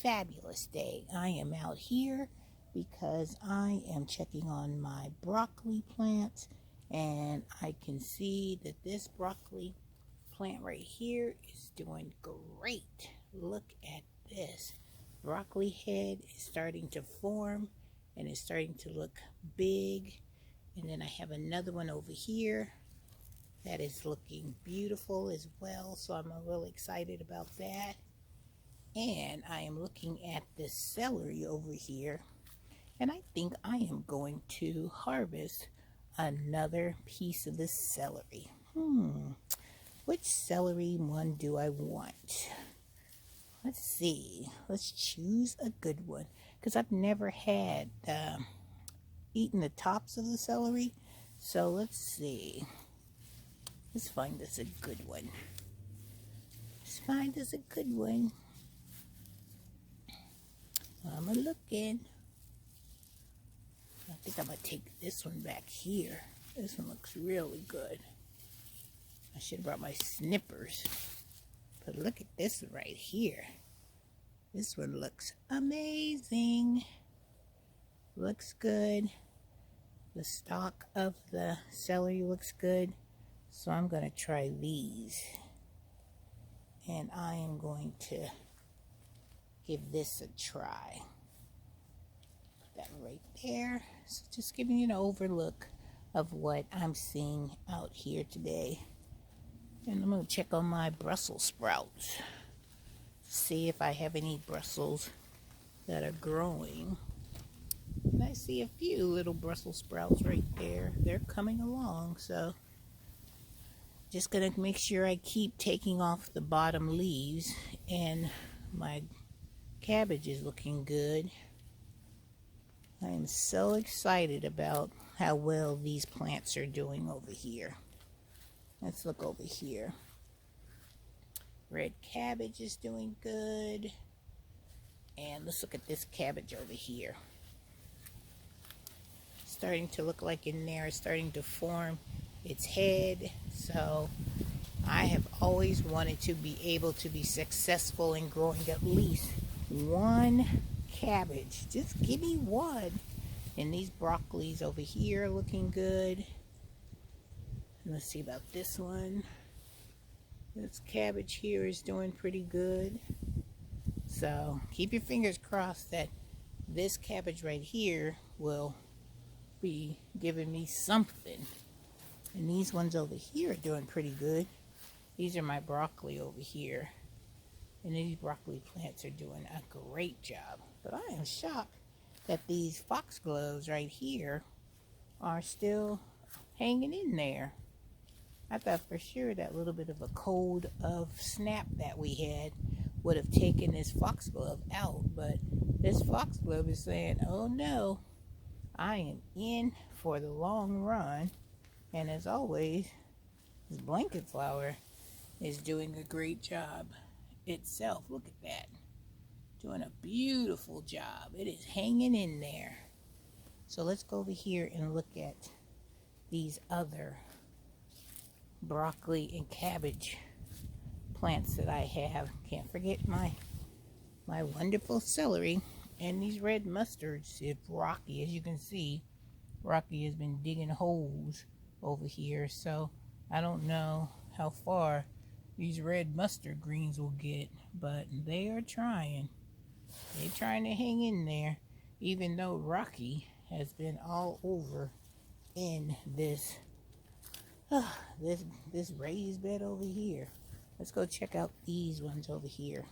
fabulous day. I am out here because I am checking on my broccoli plants, and I can see that this broccoli plant right here is doing great. Look at this. Broccoli head is starting to form and it's starting to look big. And then I have another one over here that is looking beautiful as well, so I'm really excited about that. And I am looking at this celery over here, and I think I am going to harvest another piece of this celery. Which celery one do I want? Let's see. Let's choose a good one, because I've never had eaten the tops of the celery. So let's see. Let's find us a good one. Let's find us a good one. I'm looking. I think I'm going to take this one back here. This one looks really good. I should have brought my snippers. But look at this one right here. This one looks amazing. Looks good. The stalk of the celery looks good. So I'm going to try these. And I am going to give this a try. Put that right there. So just giving you an overlook of what I'm seeing out here today. And I'm going to check on my Brussels sprouts. See if I have any Brussels that are growing. And I see a few little Brussels sprouts right there. They're coming along, so just going to make sure I keep taking off the bottom leaves. And my cabbage is looking good. I am so excited about how well these plants are doing over here. Let's look over here. Red cabbage is doing good. And let's look at this cabbage over here. Starting to look like in there, it's starting to form its head. So I have always wanted to be able to be successful in growing at least one cabbage. Just give me one. And these broccolis over here are looking good. Let's see about this one. This cabbage here is doing pretty good. So keep your fingers crossed that this cabbage right here will be giving me something. And these ones over here are doing pretty good. These are my broccoli over here. And these broccoli plants are doing a great job. But I am shocked that these foxgloves right here are still hanging in there. I thought for sure that little bit of a cold of snap that we had would have taken this foxglove out. But this foxglove is saying, oh no, I am in for the long run. And as always, this blanket flower is doing a great job itself. Look at that. Doing a beautiful job. It is hanging in there. So let's go over here and look at these other broccoli and cabbage plants that I have. Can't forget my wonderful celery and these red mustards. If Rocky, as you can see, Rocky has been digging holes over here, so I don't know how far these red mustard greens will get, but they are trying. They're trying to hang in there, even though Rocky has been all over in this this raised bed over here. Let's go check out these ones over here.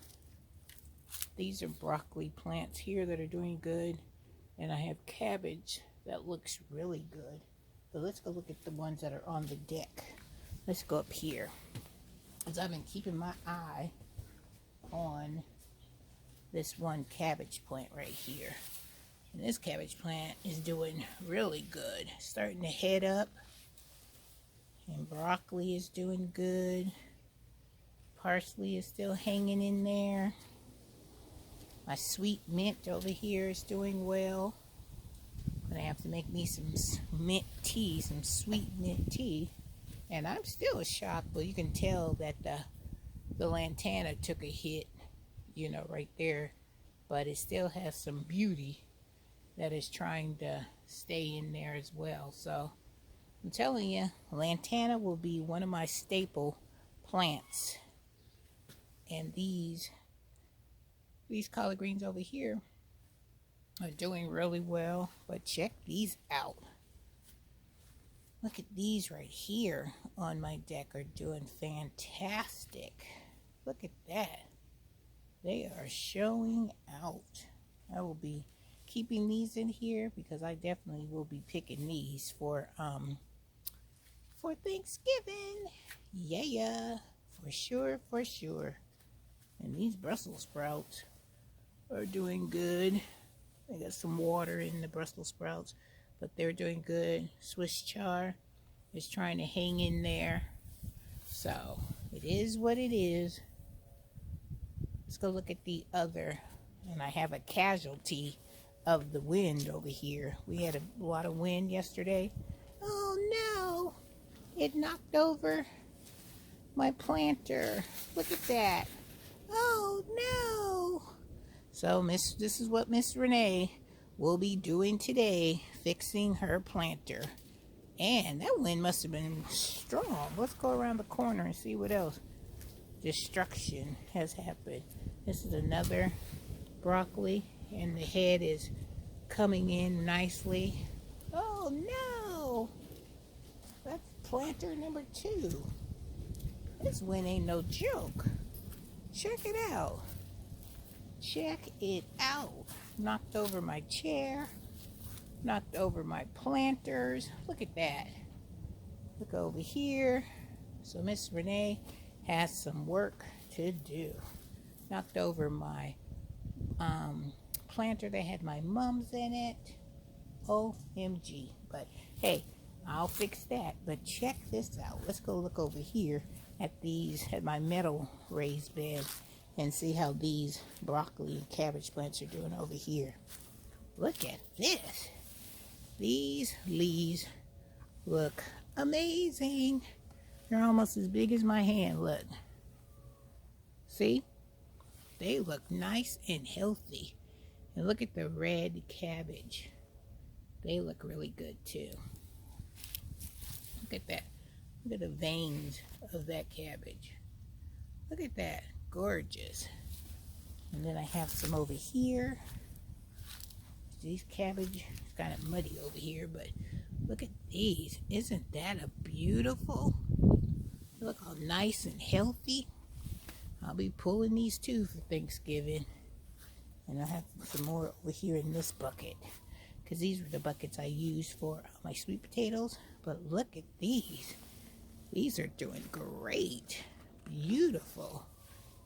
These are broccoli plants here that are doing good, and I have cabbage that looks really good. But let's go look at the ones that are on the deck. Let's go up here, because I've been keeping my eye on this one cabbage plant right here. And this cabbage plant is doing really good. Starting to head up. And broccoli is doing good. Parsley is still hanging in there. My sweet mint over here is doing well. I'm going to have to make me some mint tea, some sweet mint tea. And I'm still shocked, but you can tell that the lantana took a hit, you know, right there. but it still has some beauty that is trying to stay in there as well. So I'm telling you, lantana will be one of my staple plants. And these collard greens over here are doing really well, but check these out. Look at these right here on my deck are doing fantastic. Look at that. They are showing out. I will be keeping these in here because I definitely will be picking these for Thanksgiving. Yeah, for sure, for sure. And these Brussels sprouts are doing good. I got some water in the Brussels sprouts, but they're doing good. Swiss chard is trying to hang in there. So it is what it is. Let's go look at the other. And I have a casualty of the wind over here. We had a lot of wind yesterday. Oh no! It knocked over my planter. Look at that. Oh no! So this is what Miss Renee will be doing today, fixing her planter. And that wind must have been strong. Let's go around the corner and see what else destruction has happened. This is another broccoli, and the head is coming in nicely. Oh no! That's planter number 2. This wind ain't no joke. Check it out. Check it out. Knocked over my chair. Knocked over my planters. Look at that. Look over here. So Miss Renee has some work to do. Knocked over my planter that had my mums in it. OMG. But hey, I'll fix that. But check this out. Let's go look over here at my metal raised bed and see how these broccoli and cabbage plants are doing over here. Look at this. These leaves look amazing. They're almost as big as my hand. Look. See? They look nice and healthy. And look at the red cabbage. They look really good too. Look at that. Look at the veins of that cabbage. Look at that. Gorgeous. And then I have some over here. These cabbage, it's kind of muddy over here, but look at these. Isn't that a beautiful? They look all nice and healthy. I'll be pulling these too for Thanksgiving. And I have some more over here in this bucket, because these were the buckets I used for my sweet potatoes. But look at these. These are doing great. Beautiful.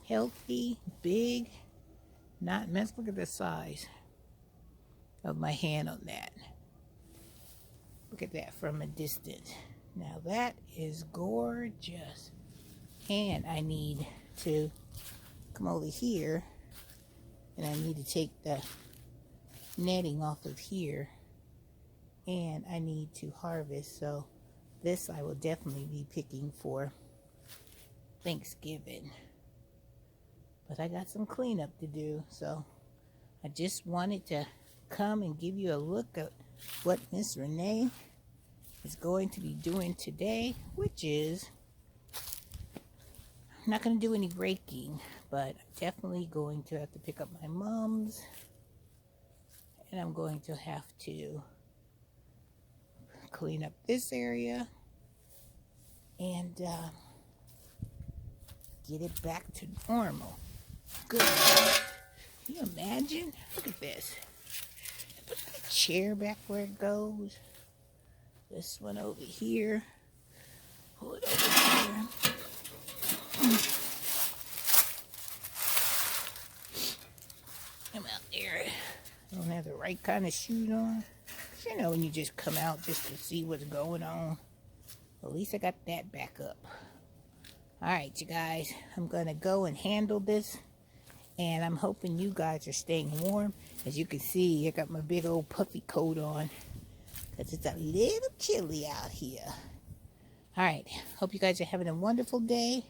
Healthy, big, not mess. Look at the size of my hand on that. Look at that from a distance. Now that is gorgeous. And I need to come over here, and I need to take the netting off of here, and I need to harvest. So this I will definitely be picking for Thanksgiving. But I got some cleanup to do, so I just wanted to come and give you a look at what Miss Renee is going to be doing today, which is, I'm not going to do any raking, but I'm definitely going to have to pick up my mums, and I'm going to have to clean up this area and get it back to normal. Good. Can you imagine? Look at this. Put the chair back where it goes. This one over here. Pull it over here. I'm out there. I don't have the right kind of shoes on. You know, when you just come out just to see what's going on. At least I got that back up. Alright, you guys. I'm going to go and handle this. And I'm hoping you guys are staying warm. As you can see, I got my big old puffy coat on, because it's a little chilly out here. Alright, hope you guys are having a wonderful day.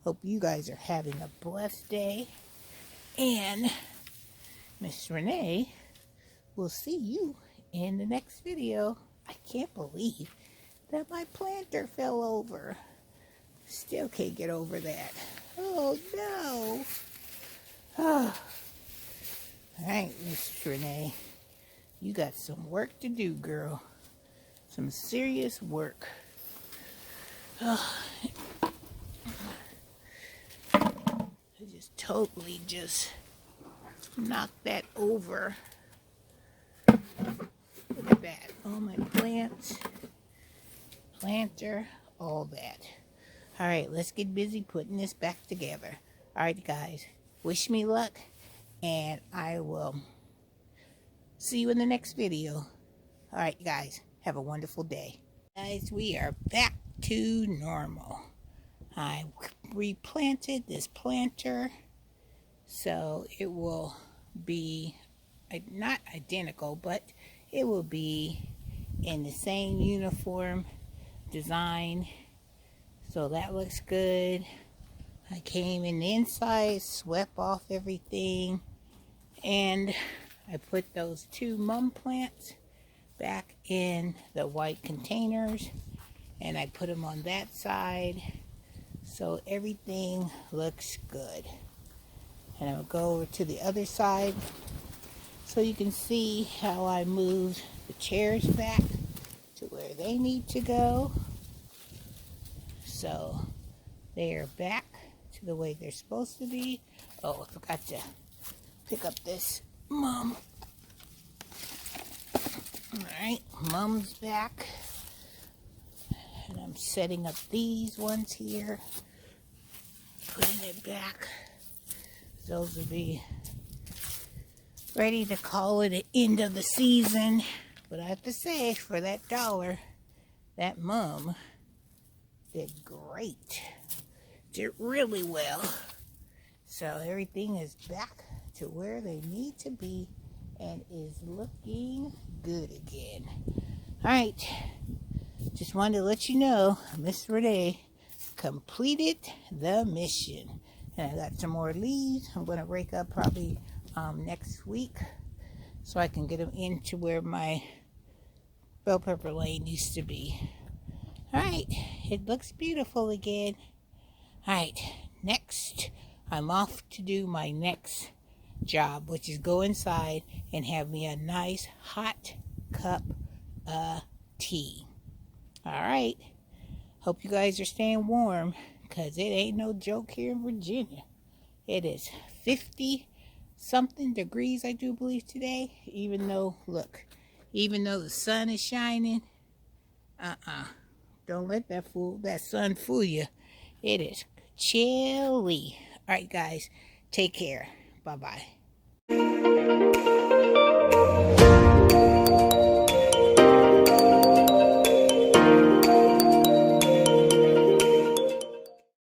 Hope you guys are having a blessed day. And Miss Renee will see you in the next video. I can't believe that my planter fell over. Still can't get over that. Oh no. Oh. Alright, Miss Renee. You got some work to do, girl. Some serious work. Oh. I just totally knocked that over. Look at that. All my plants, planter, all that. Alright, let's get busy putting this back together. Alright, guys. Wish me luck, and I will see you in the next video. Alright, guys. Have a wonderful day. Guys, we are back to normal. I replanted this planter, so it will be not identical, but it will be in the same uniform design. So that looks good. I came in the inside, swept off everything, and I put those 2 mum plants back in the white containers, and I put them on that side, so everything looks good. And I'll go over to the other side so you can see how I moved the chairs back to where they need to go. So they are back to the way they're supposed to be. Oh, I forgot to pick up this mum. Alright, mum's back. And I'm setting up these ones here. Putting it back. Those will be ready to call it the end of the season. But I have to say, for that $1, that mum did great. Did really well. So everything is back to where they need to be and is looking good again. Alright, just wanted to let you know Miss Renee completed the mission. And I got some more leaves I'm going to rake up probably next week so I can get them into where my bell pepper lane used to be. Alright, it looks beautiful again. Alright, next I'm off to do my next job, which is go inside and have me a nice hot cup of tea. Alright, hope you guys are staying warm, because it ain't no joke here in Virginia. It is 50 something degrees, I do believe, today. Even though, look, even though the sun is shining, don't let that sun fool you. It is chilly. Alright, guys, take care. Bye-bye.